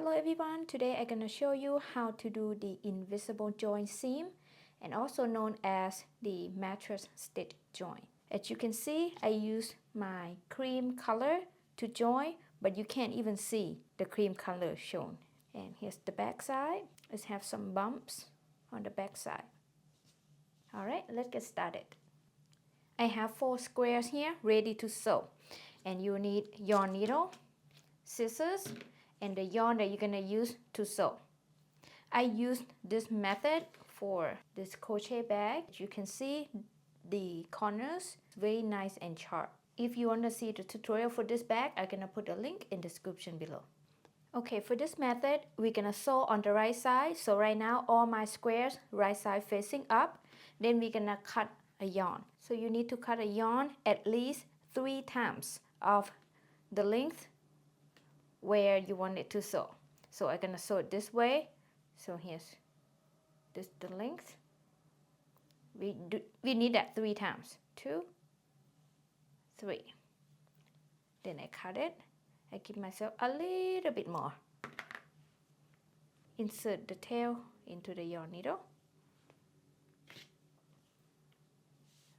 Hello everyone, today I'm going to show you how to do the invisible join seam and also known as the mattress stitch join. As you can see, I used my cream color to join, but you can't even see the cream color shown. And here's the back side. Let's have some bumps on the back side. Alright, let's get started. I have 4 squares here ready to sew, and you need yarn needle, scissors, and the yarn that you're going to use to sew. I used this method for this crochet bag. You can see the corners very nice and sharp. If you want to see the tutorial for this bag, I'm going to put a link in the description below. Okay, for this method, we're going to sew on the right side. So right now, all my squares, right side facing up. Then we're going to cut a yarn. So you need to cut a yarn at least 3 times of the length where you want it to sew. So I'm going to sew it this way. So here's this the length. We need that 3 times. 2, 3. Then I cut it. I give myself a little bit more. Insert the tail into the yarn needle.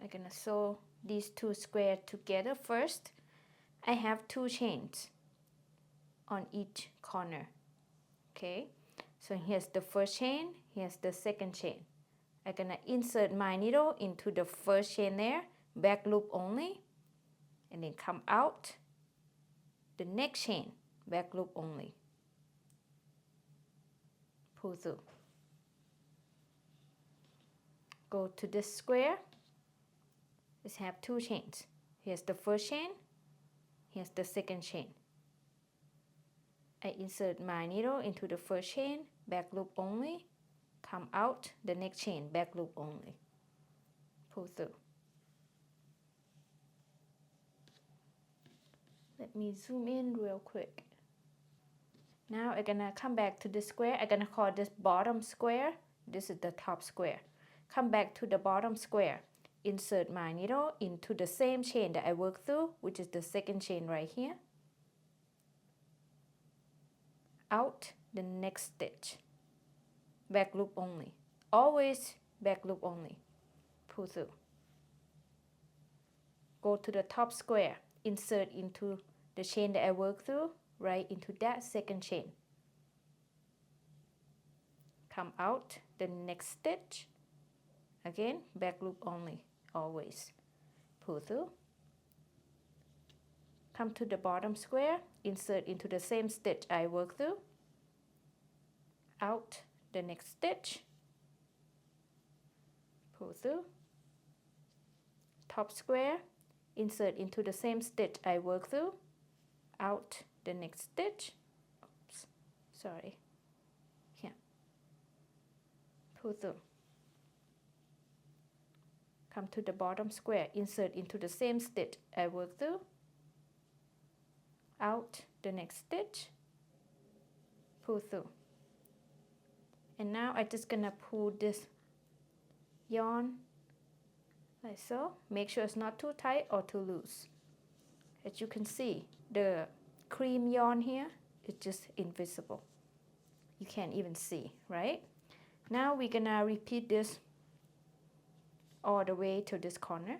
I'm going to sew these 2 squares together first. I have 2 chains on each corner. Okay, so here's the first chain, here's the second chain. I'm gonna insert my needle into the first chain there, back loop only, and then come out the next chain, back loop only, pull through. Go to this square. Let's have 2 chains. Here's the first chain, here's the second chain. I insert my needle into the first chain, back loop only, come out the next chain, back loop only, pull through. Let me zoom in real quick. Now I'm gonna come back to this square. I'm gonna call this bottom square. This is the top square. Come back to the bottom square. Insert my needle into the same chain that I worked through, which is the second chain right here. Out the next stitch, back loop only, always back loop only, pull through. Go to the top square, insert into the chain that I worked through, right into that second chain. Come out the next stitch, again back loop only, always, pull through. Come to the bottom square, insert into the same stitch I worked through, out the next stitch, pull through. Top square, insert into the same stitch I worked through, out the next stitch, oops, sorry, here, pull through. Come to the bottom square, insert into the same stitch I worked through, out the next stitch, pull through. And now I'm just gonna pull this yarn like so. Make sure it's not too tight or too loose. As you can see, the cream yarn here is just invisible. You can't even see, right? Now we're gonna repeat this all the way to this corner.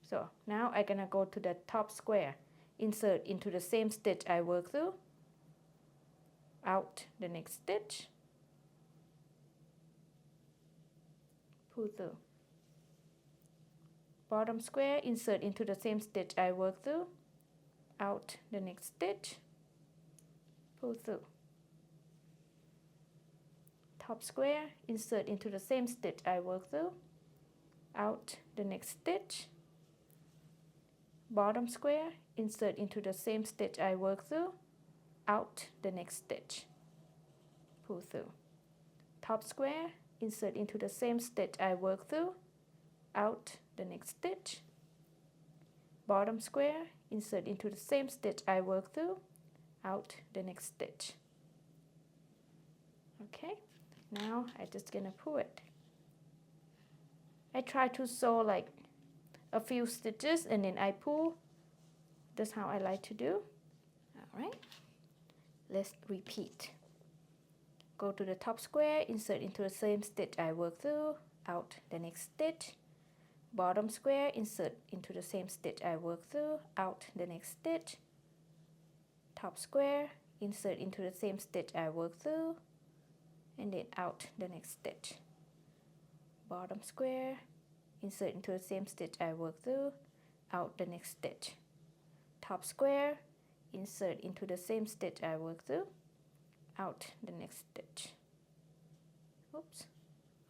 So now I'm gonna go to the top square, insert into the same stitch I worked through, out the next stitch, pull through. Bottom square, insert into the same stitch I worked through, out the next stitch, pull through. Top square, insert into the same stitch I worked through, out the next stitch. Bottom square, insert into the same stitch I worked through, out the next stitch, pull through. Top square, insert into the same stitch I worked through, out the next stitch. Bottom square, insert into the same stitch I worked through, out the next stitch. Okay, now I'm just gonna pull it. I try to sew like a few stitches and then I pull. That's how I like to do. All right, let's repeat. Go to the top square, insert into the same stitch I worked through, out the next stitch. Bottom square, insert into the same stitch I worked through, out the next stitch. Top square, insert into the same stitch I worked through, and then out the next stitch. Bottom square, insert into the same stitch I worked through, out the next stitch. Top square, insert into the same stitch I worked through, out the next stitch. Oops.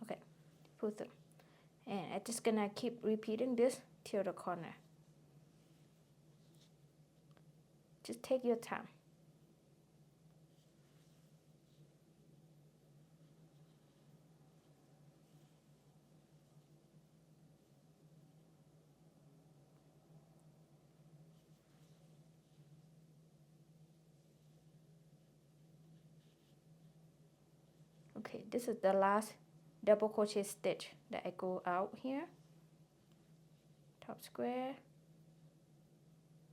Okay, pull through. And I'm just gonna keep repeating this till the corner. Just take your time. Okay, this is the last double crochet stitch that I go out here. Top square,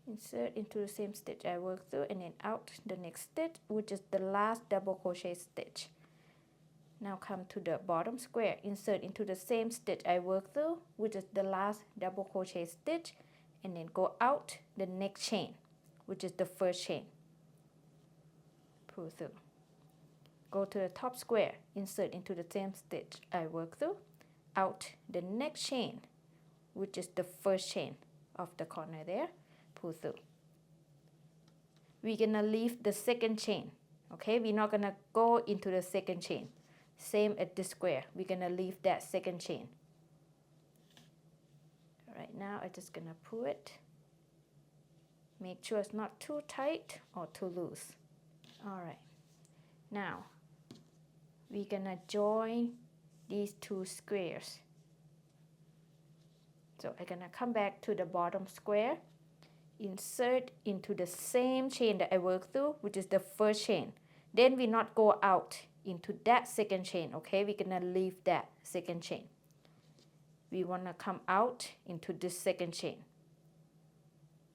insert into the same stitch I worked through, and then out the next stitch, which is the last double crochet stitch. Now come to the bottom square, insert into the same stitch I worked through, which is the last double crochet stitch, and then go out the next chain, which is the first chain. Pull through. Go to the top square, insert into the same stitch I worked through, out the next chain, which is the first chain of the corner there, pull through. We're gonna leave the second chain, okay? We're not gonna go into the second chain. Same at this square, we're gonna leave that second chain. All right, now I'm just gonna pull it. Make sure it's not too tight or too loose. All right, now we're gonna join these two squares. So I'm gonna come back to the bottom square, insert into the same chain that I worked through, which is the first chain. Then we not go out into that second chain, okay? We're gonna leave that second chain. We wanna come out into this second chain.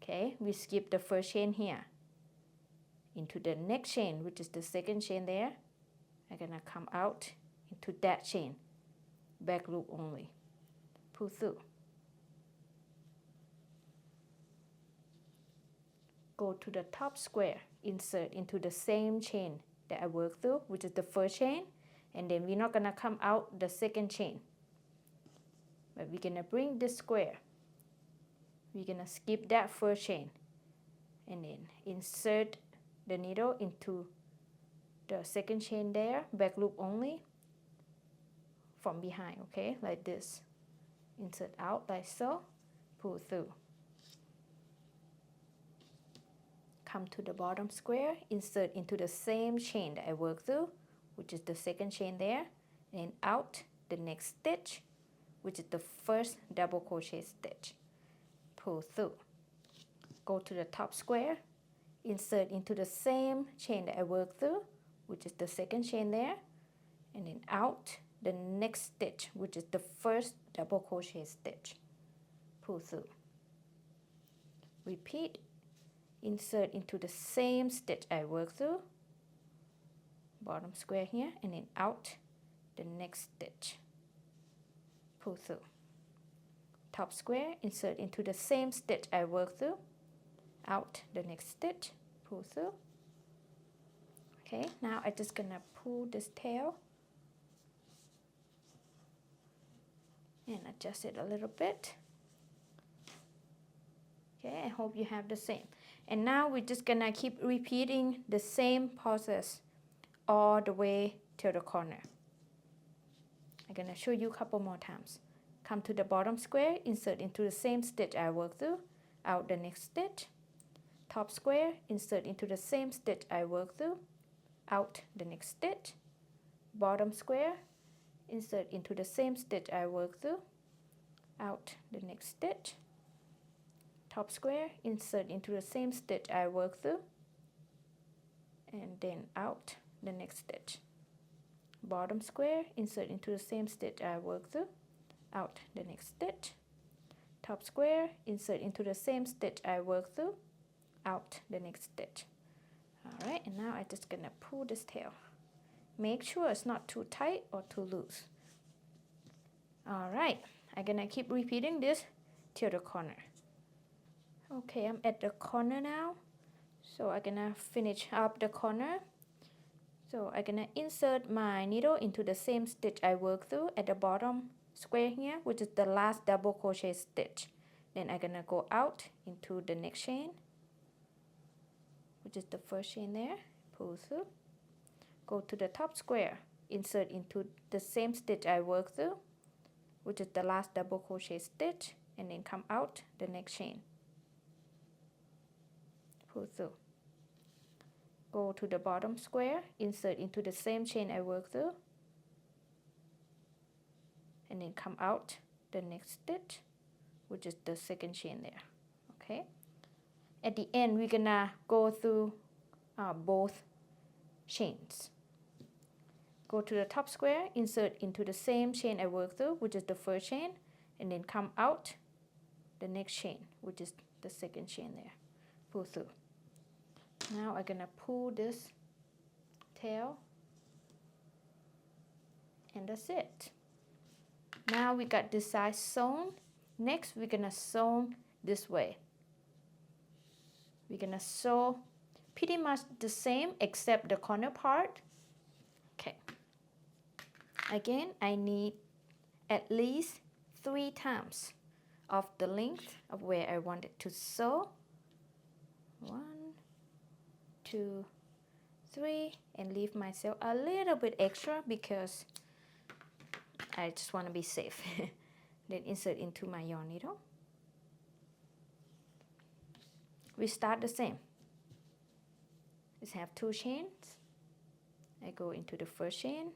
Okay, we skip the first chain here. Into the next chain, which is the second chain there. I'm gonna come out into that chain, back loop only, pull through. Go to the top square, insert into the same chain that I worked through, which is the first chain, and then we're not gonna come out the second chain, but we're gonna bring this square. We're gonna skip that first chain, and then insert the needle into the second chain there, back loop only, from behind, okay, like this. Insert out like so, pull through. Come to the bottom square, insert into the same chain that I worked through, which is the second chain there, and out the next stitch, which is the first double crochet stitch. Pull through. Go to the top square, insert into the same chain that I worked through, which is the second chain there, and then out the next stitch, which is the first double crochet stitch. Pull through. Repeat. Insert into the same stitch I worked through, bottom square here, and then out the next stitch. Pull through. Top square, insert into the same stitch I worked through, out the next stitch, pull through. Okay, now I'm just gonna pull this tail and adjust it a little bit. Okay, I hope you have the same. And now we're just gonna keep repeating the same process all the way to the corner. I'm gonna show you a couple more times. Come to the bottom square, insert into the same stitch I worked through, out the next stitch. Top square, insert into the same stitch I worked through, out the next stitch. Bottom square, insert into the same stitch I worked through, out the next stitch. Top square, insert into the same stitch I worked through, and then out the next stitch. Bottom square, insert into the same stitch I worked through, out the next stitch. Top square, insert into the same stitch I worked through, out the next stitch. All right, and now I'm just gonna pull this tail. Make sure it's not too tight or too loose. All right, I'm gonna keep repeating this till the corner. Okay, I'm at the corner now, so I'm gonna finish up the corner. So I'm gonna insert my needle into the same stitch I worked through at the bottom square here, which is the last double crochet stitch. Then I'm gonna go out into the next chain, which is the first chain there, pull through, go to the top square, insert into the same stitch I worked through, which is the last double crochet stitch, and then come out the next chain, pull through, go to the bottom square, insert into the same chain I worked through, and then come out the next stitch, which is the second chain there. Okay, at the end we're gonna go through both chains. Go to the top square, insert into the same chain I worked through, which is the first chain, and then come out the next chain, which is the second chain there, pull through. Now I'm gonna pull this tail, and that's it. Now we got this side sewn. Next we're gonna sew this way. We're gonna sew pretty much the same except the corner part. Okay, again I need at least 3 times of the length of where I want it to sew. 1, 2, 3, and leave myself a little bit extra because I just want to be safe. Then insert into my yarn needle. We start the same. Let's have 2 chains. I go into the first chain,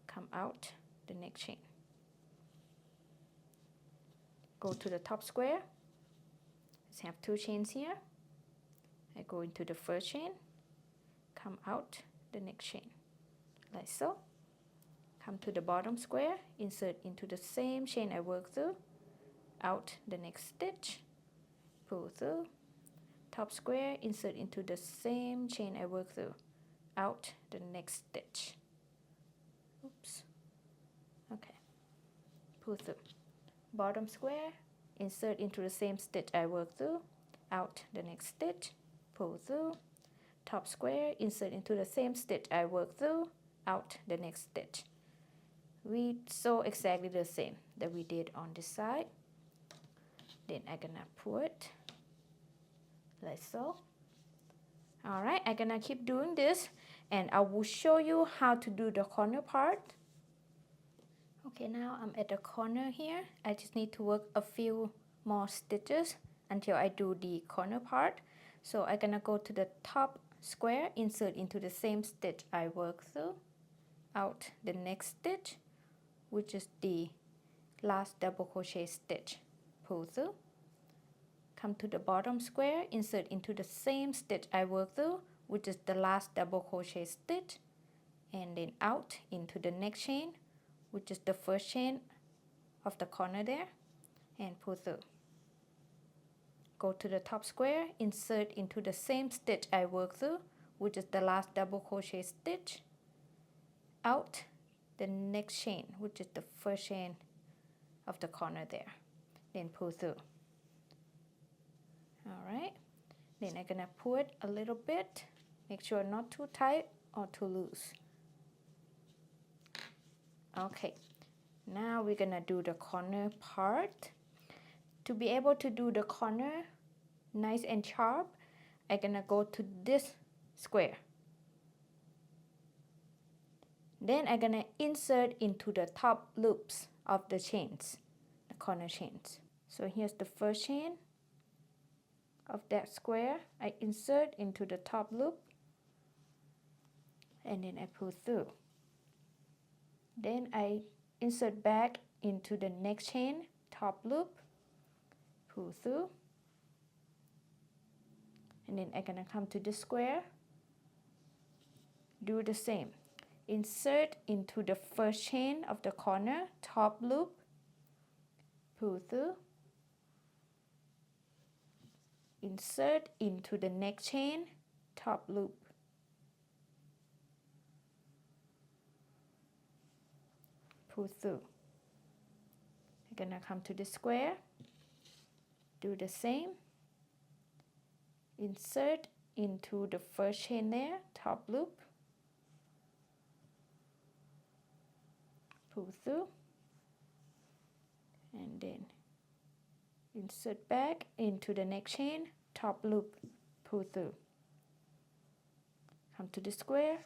come out the next chain. Go to the top square. Let's have 2 chains here. I go into the first chain, come out the next chain, like so. Come to the bottom square, insert into the same chain I worked through, out the next stitch, pull through, top square, insert into the same chain I worked through, out the next stitch. Oops. Okay. Pull through. Bottom square, insert into the same stitch I worked through, out the next stitch, pull through, top square, insert into the same stitch I worked through, out the next stitch. We sew exactly the same that we did on this side. Then I'm gonna pull it like so. Alright, I'm gonna keep doing this and I will show you how to do the corner part. Okay, now I'm at the corner here. I just need to work a few more stitches until I do the corner part. So I'm gonna go to the top square, insert into the same stitch I worked through, out the next stitch, which is the last double crochet stitch, pull through, come to the bottom square, insert into the same stitch I worked through, which is the last double crochet stitch, and then out into the next chain, which is the first chain of the corner there, and pull through. Go to the top square, insert into the same stitch I worked through, which is the last double crochet stitch, out the next chain, which is the first chain of the corner there, then pull through. Alright, then I'm gonna pull it a little bit, make sure not too tight or too loose. Okay, now we're gonna do the corner part. To be able to do the corner nice and sharp, I'm gonna go to this square. Then I'm gonna insert into the top loops of the chains, the corner chains. So here's the first chain of that square. I insert into the top loop and then I pull through. Then I insert back into the next chain, top loop, pull through, and then I'm gonna come to this square, do the same. Insert into the first chain of the corner, top loop, pull through, insert into the next chain, top loop, pull through. You're gonna come to the square, do the same, insert into the first chain there, top loop, pull through, and then insert back into the next chain, top loop, pull through. Come to the square,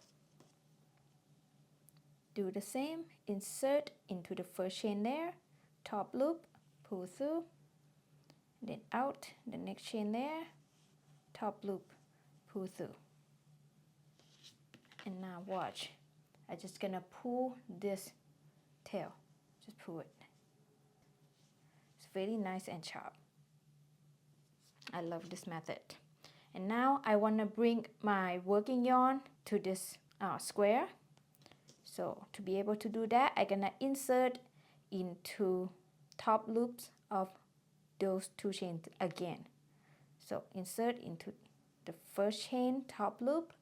do the same, insert into the first chain there, top loop, pull through, then out the next chain there, top loop, pull through. And now watch, I'm just gonna pull this tail, just pull it. It's very nice and sharp. I love this method. And now I want to bring my working yarn to this square. So to be able to do that, I'm gonna insert into top loops of those two chains again. So insert into the first chain top loop,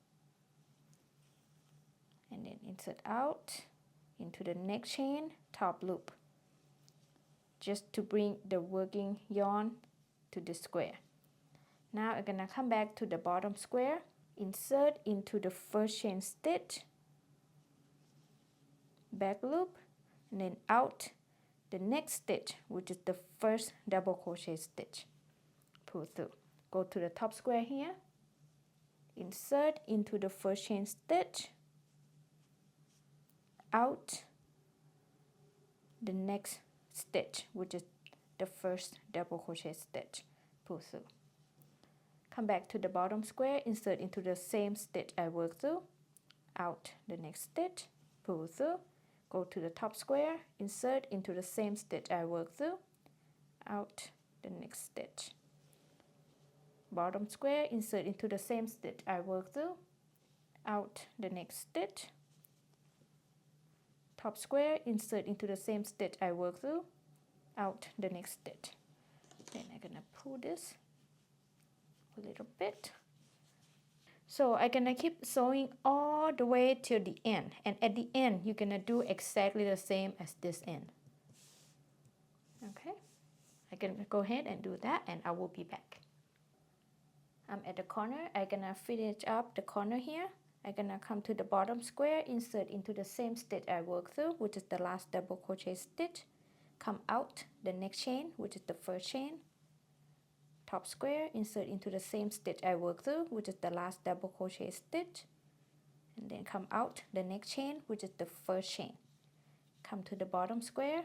and then insert out into the next chain top loop, just to bring the working yarn to the square. Now I'm gonna come back to the bottom square, insert into the first chain stitch, back loop, and then out the next stitch, which is the first double crochet stitch, pull through. Go to the top square here, insert into the first chain stitch, out the next stitch, which is the first double crochet stitch, pull through. Come back to the bottom square, insert into the same stitch I worked through, out the next stitch, pull through. Go to the top square, insert into the same stitch I worked through, out the next stitch. Bottom square, insert into the same stitch I worked through, out the next stitch. Top square, insert into the same stitch I worked through, out the next stitch. Then I'm gonna pull this a little bit. So I'm gonna keep sewing all the way till the end, and at the end you're gonna do exactly the same as this end. Okay, I'm gonna go ahead and do that, and I will be back. I'm at the corner. I'm gonna finish up the corner here. I'm gonna come to the bottom square, insert into the same stitch I worked through, which is the last double crochet stitch, come out the next chain, which is the first chain, top square, insert into the same stitch I worked through, which is the last double crochet stitch, and then come out the next chain, which is the first chain. Come to the bottom square,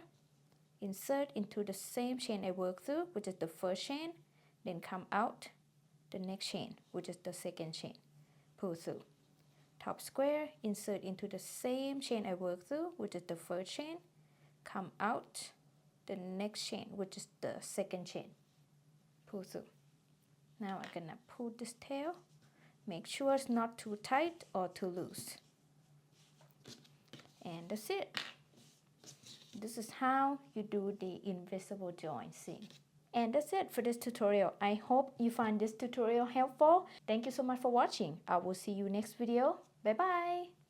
insert into the same chain I worked through, which is the first chain, then come out the next chain, which is the second chain, pull through. Top square, insert into the same chain I worked through, which is the first chain, come out the next chain, which is the second chain, pull through. Now I'm gonna pull this tail, make sure it's not too tight or too loose, and that's it. This is how you do the invisible join seam. And that's it for this tutorial. I hope you find this tutorial helpful. Thank you so much for watching. I will see you next video. Bye bye.